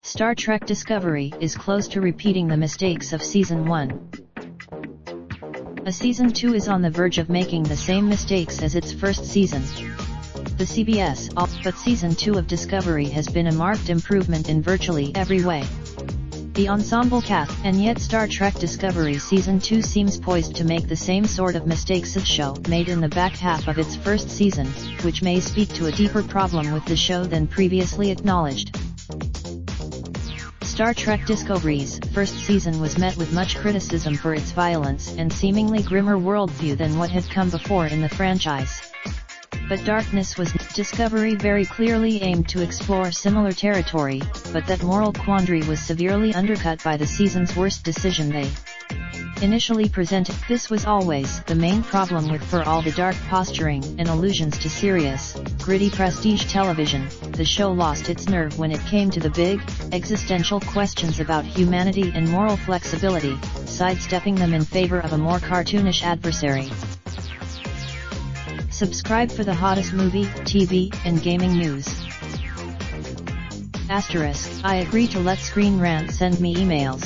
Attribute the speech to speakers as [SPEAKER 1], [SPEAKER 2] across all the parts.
[SPEAKER 1] Star Trek Discovery is close to repeating the mistakes of Season 1. A Season 2 is on the verge of making the same mistakes as its first season. The CBS, but Season 2 of Discovery has been a marked improvement in virtually every way. The ensemble cast, and yet Star Trek Discovery Season 2 seems poised to make the same sort of mistakes the show made in the back half of its first season, which may speak to a deeper problem with the show than previously acknowledged. Star Trek Discovery's first season was met with much criticism for its violence and seemingly grimmer worldview than what had come before in the franchise. But Darkness was Discovery very clearly aimed to explore similar territory, but that moral quandary was severely undercut by the season's worst decision they initially presented. This was always the main problem with for all the dark posturing and allusions to serious, gritty prestige television. The show lost its nerve when it came to the big, existential questions about humanity and moral flexibility, sidestepping them in favor of a more cartoonish adversary. Subscribe for the hottest movie, TV, and gaming news. *, I agree to let Screen Rant send me emails.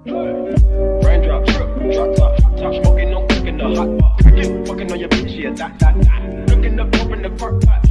[SPEAKER 2] Raindrop, drop top smoking, no cooking the hot pot. Fucking on your bitch, yeah, that. Looking up, open the park pot.